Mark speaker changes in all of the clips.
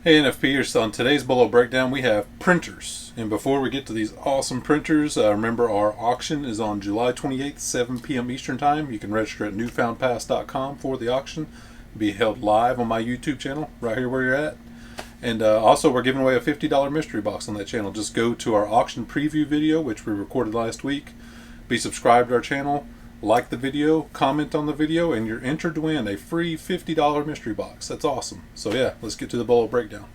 Speaker 1: Hey NFPers, on today's Bolo Breakdown we have printers. And before we get to these awesome printers, remember our auction is on July 28th, 7 p.m. Eastern Time. You can register at newfoundpass.com for the auction. It'll be held live on my YouTube channel, right here where you're at. And also we're giving away a $50 mystery box on that channel. Just go to our auction preview video, which we recorded last week. Be subscribed to our channel. Like the video, comment on the video, and you're entered to win a free $50 mystery box. That's awesome. So yeah, let's get to the Bolo Breakdown.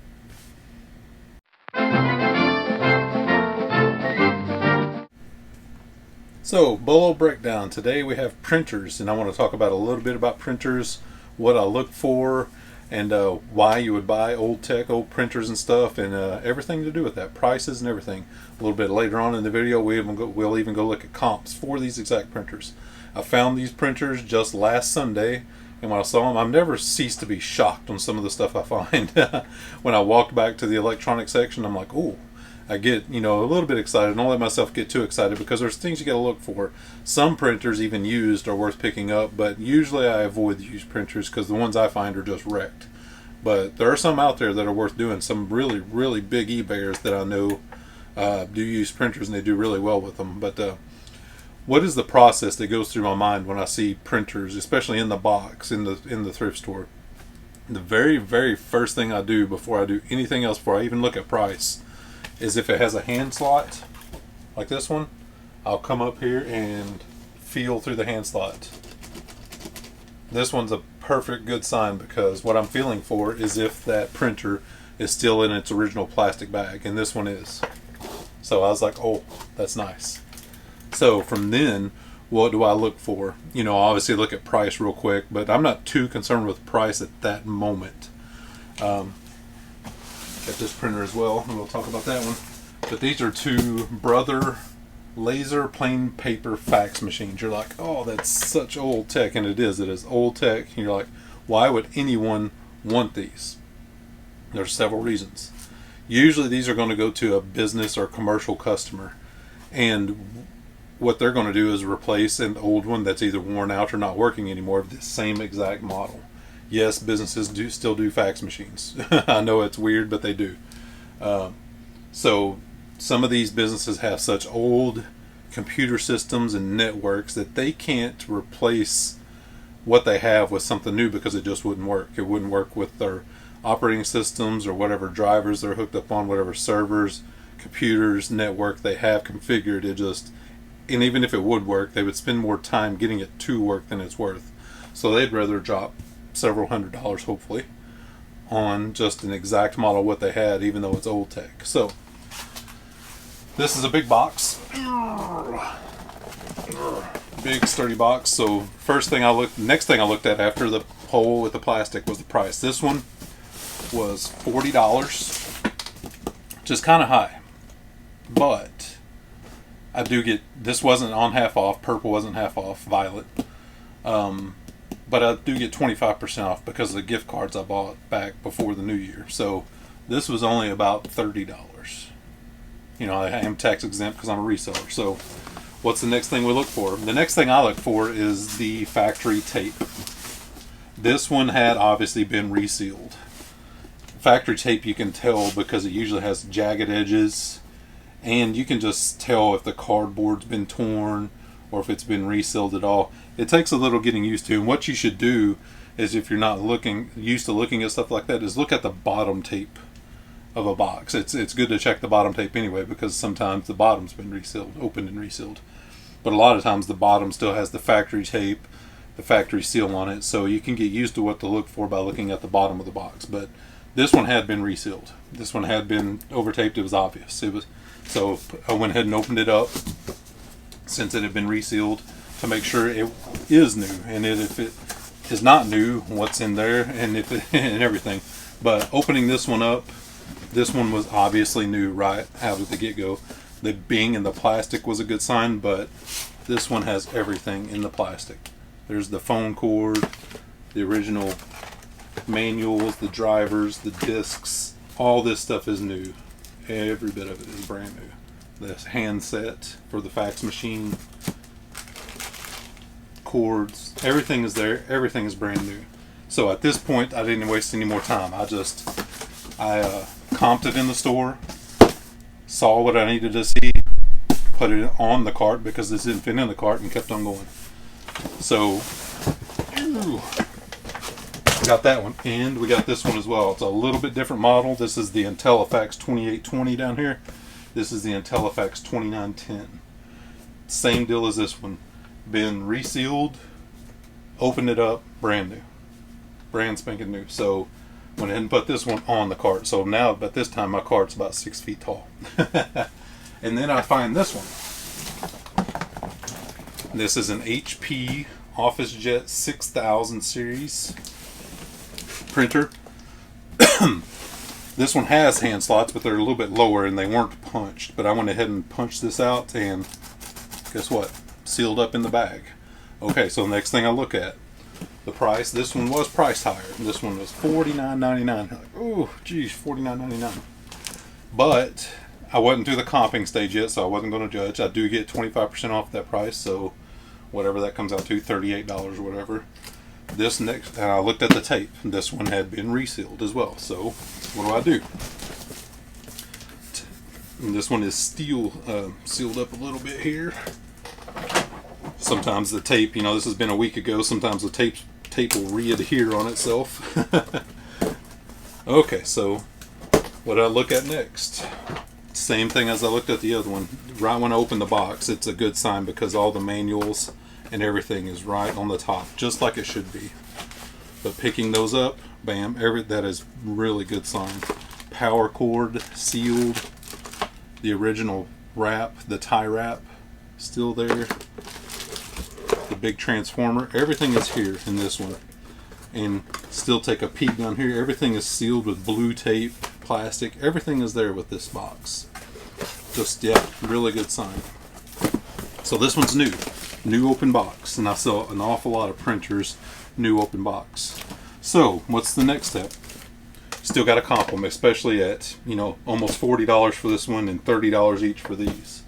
Speaker 1: So, Bolo Breakdown. Today we have printers, and I want to talk about a little bit about printers, what I look for, and why you would buy old tech, old printers and stuff, and everything to do with that, prices and everything. A little bit later on in the video, we'll even go look at comps for these exact printers. I found these printers just last Sunday, and when I saw them, I've never ceased to be shocked on some of the stuff I find. When I walked back to the electronic section, I'm like, oh, I get, a little bit excited. Don't let myself get too excited because there's things you got to look for. Some printers, even used, are worth picking up, but usually I avoid the used printers because the ones I find are just wrecked. But there are some out there that are worth doing. Some really, really big eBayers that I know do use printers, and they do really well with them. But what is the process that goes through my mind when I see printers, especially in the box in the thrift store? The very, very first thing I do before I do anything else, before I even look at price, is if it has a hand slot like this one, I'll come up here and feel through the hand slot. This one's a perfect good sign because what I'm feeling for is if that printer is still in its original plastic bag, and this one is. So I was like, oh, that's nice. So from then, what do I look for? Obviously look at price real quick, but I'm not too concerned with price at that moment. Got this printer as well, and we'll talk about that one. But these are two Brother laser plain paper fax machines. You're like, oh, that's such old tech, and it is old tech. And you're like, why would anyone want these? There's several reasons. Usually these are going to go to a business or commercial customer, and what they're going to do is replace an old one that's either worn out or not working anymore of the same exact model. Yes, businesses still do fax machines. I know it's weird, but they do. So some of these businesses have such old computer systems and networks that they can't replace what they have with something new because it just wouldn't work. It wouldn't work with their operating systems or whatever drivers they're hooked up on, whatever servers, computers, network they have configured. And even if it would work, they would spend more time getting it to work than it's worth. So they'd rather drop several $100s, hopefully, on just an exact model of what they had, even though it's old tech. So this is a big box, big sturdy box. So next thing I looked at after the hole with the plastic was the price. This one was $40, which is kind of high, but I do get, this wasn't on half off, purple wasn't half off, violet. But I do get 25% off because of the gift cards I bought back before the new year. So this was only about $30. I am tax exempt because I'm a reseller. So what's the next thing we look for? The next thing I look for is the factory tape. This one had obviously been resealed. Factory tape you can tell because it usually has jagged edges, and you can just tell if the cardboard's been torn or if it's been resealed at all. It takes a little getting used to, and what you should do is, if you're not used to looking at stuff like that, is look at the bottom tape of a box. It's good to check the bottom tape anyway, because sometimes the bottom's been resealed, opened and resealed. But a lot of times the bottom still has the factory tape, the factory seal on it, so you can get used to what to look for by looking at the bottom of the box. But this one had been resealed. This one had been over-taped. It was obvious. So I went ahead and opened it up, since it had been resealed, to make sure it is new, and if it is not new, what's in there, and and everything. But opening this one up, this one was obviously new right out of the get-go. The being in the plastic was a good sign, but this one has everything in the plastic. There's the phone cord, the original manuals, the drivers, the discs. All this stuff is new. Every bit of it is brand new. This handset for the fax machine, cords, everything is there. Everything is brand new. So at this point, I didn't waste any more time. I just I comped it in the store, saw what I needed to see, put it on the cart because this didn't fit in the cart, and kept on going. So, got that one, and we got this one as well. It's a little bit different model. This is the IntelliFax 2820 down here. This is the IntelliFax 2910. Same deal as this one. Been resealed, opened it up, brand new. Brand spanking new. So went ahead and put this one on the cart. So now, but this time my cart's about 6 feet tall. And then I find this one. This is an HP OfficeJet 6000 series printer. This one has hand slots, but they're a little bit lower and they weren't punched. But I went ahead and punched this out, and guess what? Sealed up in the bag. Okay, so the next thing I look at, the price. This one was priced higher. This one was $49.99. Like, oh, geez, $49.99. But I wasn't through the comping stage yet, so I wasn't going to judge. I do get 25% off that price, so whatever that comes out to, $38 or whatever. This next, and I looked at the tape. This one had been resealed as well. So what do? And this one is steel, sealed up a little bit here. Sometimes the tape, you know, this has been a week ago. Sometimes the tape will re-adhere on itself. Okay, so what do I look at next? Same thing as I looked at the other one. Right when I open the box, it's a good sign because all the manuals and everything is right on the top, just like it should be. But picking those up, bam, that is really good sign. Power cord sealed, the original wrap, the tie wrap still there, the big transformer, everything is here in this one. And still take a peek down here, everything is sealed with blue tape, plastic, everything is there with this box. Just, yeah, really good sign. So this one's new open box, and I sell an awful lot of printers new open box. So what's the next step? Still got to comp them, especially at, you know, almost $40 for this one and $30 each for these.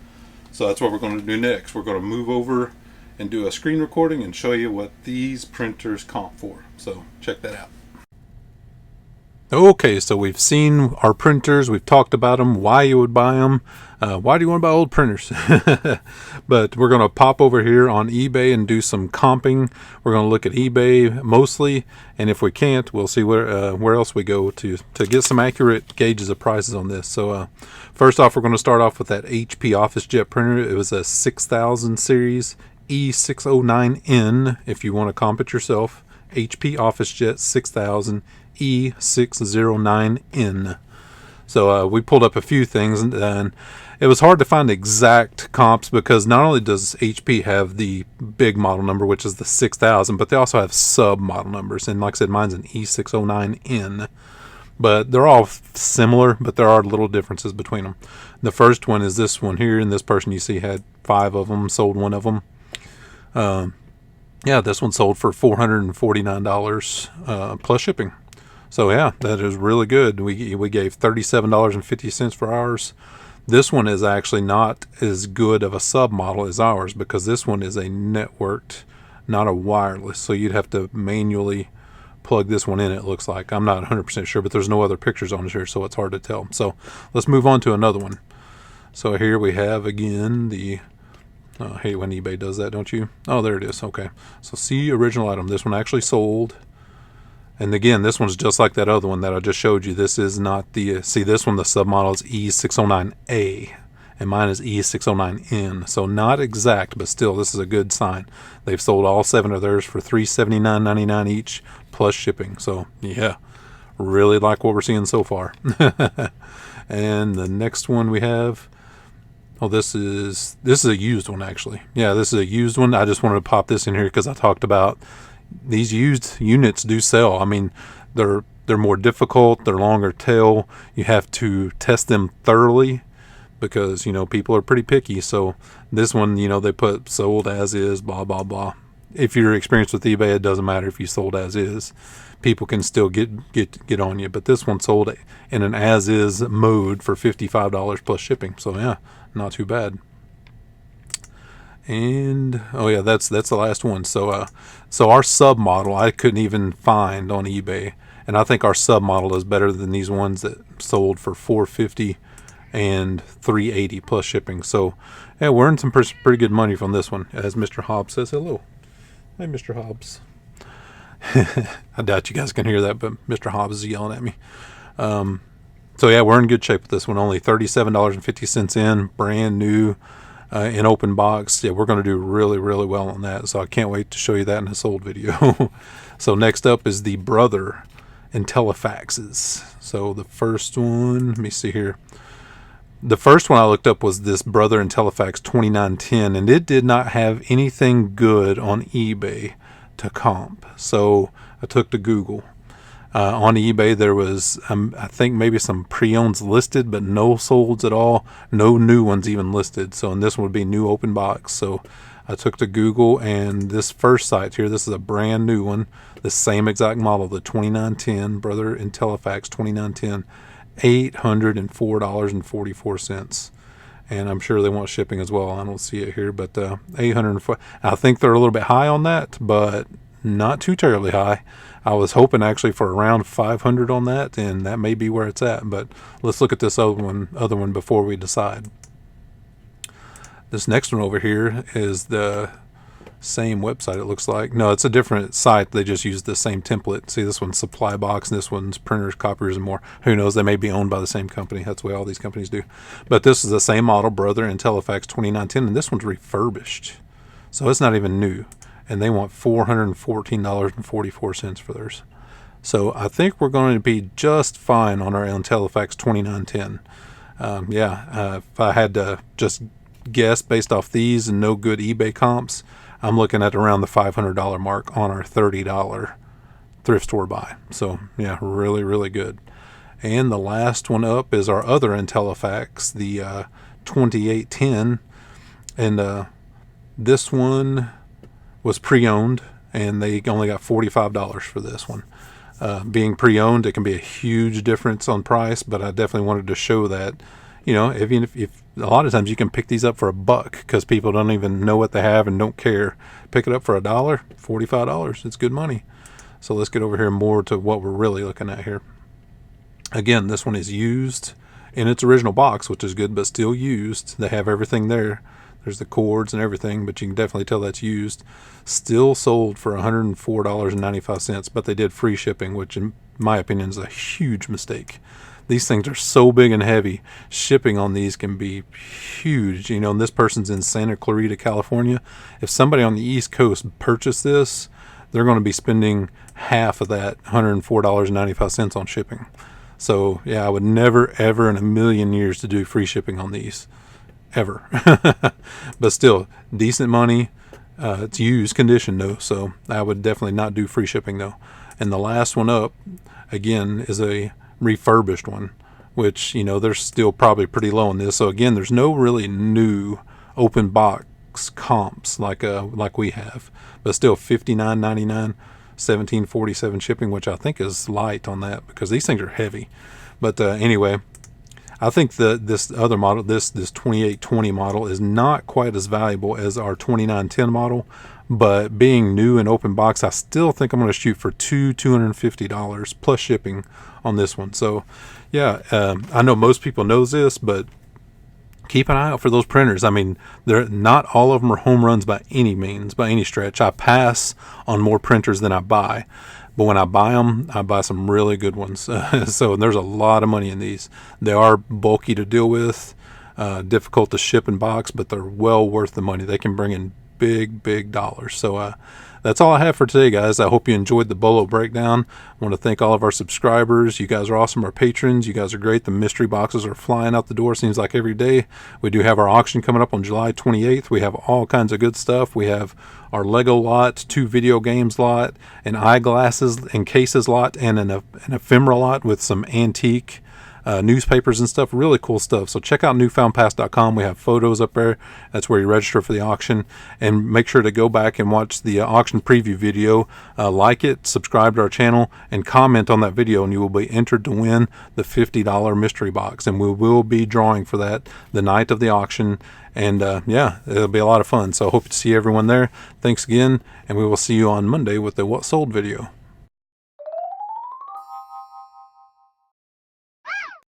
Speaker 1: So that's what we're going to do next. We're going to move over and do a screen recording and show you what these printers comp for. So check that out. Okay, so we've seen our printers, we've talked about them, why you would buy them, why do you want to buy old printers? But we're going to pop over here on eBay and do some comping. We're going to look at eBay mostly, and if we can't, we'll see where else we go to get some accurate gauges of prices on this. So first off, we're going to start off with that HP OfficeJet printer. It was a 6000 series E609N, if you want to comp it yourself. HP OfficeJet 6000 E609N. So we pulled up a few things, and it was hard to find exact comps because not only does HP have the big model number, which is the 6000, but they also have sub model numbers. And like I said, mine's an E609N. But they're all similar, but there are little differences between them. The first one is this one here, and this person you see had 5 of them, sold one of them. Yeah, this one sold for $449 plus shipping. So yeah, that is really good. We gave $37.50 for ours. This one is actually not as good of a sub model as ours because this one is a networked, not a wireless. So you'd have to manually plug this one in, it looks like. I'm not 100% sure, but there's no other pictures on here, so it's hard to tell. So let's move on to another one. So here we have again the... I hate when eBay does that, don't you? Oh, there it is. Okay. So see original item. This one actually sold. And again, this one's just like that other one that I just showed you. This is not the... see, this one, the submodel is E609A. And mine is E609N. So not exact, but still, this is a good sign. They've sold all 7 of theirs for $379.99 each, plus shipping. So, yeah. Really like what we're seeing so far. And the next one we have... oh, this is a used one, actually. Yeah, this is a used one. I just wanted to pop this in here because I talked about these used units do sell. I mean, they're more difficult. They're longer tail. You have to test them thoroughly because, you know, people are pretty picky. So this one, you know, they put sold as is, blah, blah, blah. If you're experienced with eBay, it doesn't matter if you sold as is. People can still get on you. But this one sold in an as is mode for $55 plus shipping. So yeah, not too bad. And oh yeah, that's the last one. So so our sub model I couldn't even find on eBay, And I think our sub model is better than these ones that sold for $450 and $380 plus shipping. So yeah, we're earning some pretty good money from this one, as Mr. Hobbs says hello. Hi, Mr. Hobbs. I doubt you guys can hear that, but Mr. Hobbs is yelling at me. So yeah, we're in good shape with this one. Only $37.50 in, brand new, in open box. Yeah, we're going to do really, really well on that. So I can't wait to show you that in a sold video. So next up is the Brother IntelliFaxes. So the first one, let me see here. The first one I looked up was this Brother IntelliFax 2910, and it did not have anything good on eBay to comp. So I took to Google. On eBay there was, I think maybe some pre-owns listed, but no solds at all. No new ones even listed. So, and this one would be new open box. So I took to Google, and this first site here, this is a brand new one. The same exact model, the 2910, Brother IntelliFax 2910. $804.44, and I'm sure they want shipping as well. I don't see it here, but 804. I think they're a little bit high on that, but not too terribly high. I was hoping actually for around 500 on that, and that may be where it's at. But let's look at this other one before we decide. This next one over here is the same website, it looks like. No, it's a different site. They just use the same template. See, this one's Supply Box, and this one's Printers, Copiers, and More. Who knows? They may be owned by the same company. That's the way all these companies do. But this is the same model, Brother IntelliFax 2910, and this one's refurbished. So it's not even new. And they want $414.44 for theirs. So I think we're going to be just fine on our IntelliFax 2910. If I had to just guess based off these and no good eBay comps, I'm looking at around the $500 mark on our $30 thrift store buy. So yeah, really, really good. And the last one up is our other IntelliFax, the 2810. And this one was pre-owned, and they only got $45 for this one. Being pre-owned, it can be a huge difference on price, but I definitely wanted to show that, you know, if a lot of times you can pick these up for $1 because people don't even know what they have and don't care. Pick it up for $1, $45. It's good money. So let's get over here more to what we're really looking at here. Again, this one is used in its original box, which is good, but still used. They have everything there. There's the cords and everything, but you can definitely tell that's used. Still sold for $104.95, but they did free shipping, which in my opinion is a huge mistake. These things are so big and heavy. Shipping on these can be huge. You know, and this person's in Santa Clarita, California. If somebody on the East Coast purchased this, they're going to be spending half of that $104.95 on shipping. So yeah, I would never, ever in a million years to do free shipping on these. Ever. But still, decent money. It's used condition though, so I would definitely not do free shipping though. And the last one up, again, is a refurbished one, which, you know, they're still probably pretty low on this. So again, there's no really new open box comps like we have, but still $59.99, $17.47 shipping, which I think is light on that because these things are heavy. But anyway, I think this other model, this 2820 model, is not quite as valuable as our 2910 model, but being new and open box, I still think I'm going to shoot for $250 plus shipping on this one. So yeah, I know most people know this, but keep an eye out for those printers. I mean, they're not all of them are home runs by any means, by any stretch. I pass on more printers than I buy. But when I buy them, I buy some really good ones. So there's a lot of money in these. They are bulky to deal with, difficult to ship and box, but they're well worth the money. They can bring in big dollars. So that's all I have for today, guys. I hope you enjoyed the Bolo breakdown. I want to thank all of our subscribers. You guys are awesome. Our patrons, you guys are great. The mystery boxes are flying out the door, seems like every day. We do have our auction coming up on July 28th. We have all kinds of good stuff. We have our Lego lot, 2 video games lot, an eyeglasses and cases lot, and an ephemera lot with some antique newspapers and stuff. Really cool stuff. So check out newfoundpass.com. We have photos up there. That's where you register for the auction. And make sure to go back and watch the auction preview video. Like it, subscribe to our channel, and comment on that video, and you will be entered to win the $50 mystery box. And we will be drawing for that the night of the auction. And yeah, it'll be a lot of fun. So I hope to see everyone there. Thanks again, and we will see you on Monday with the What Sold video.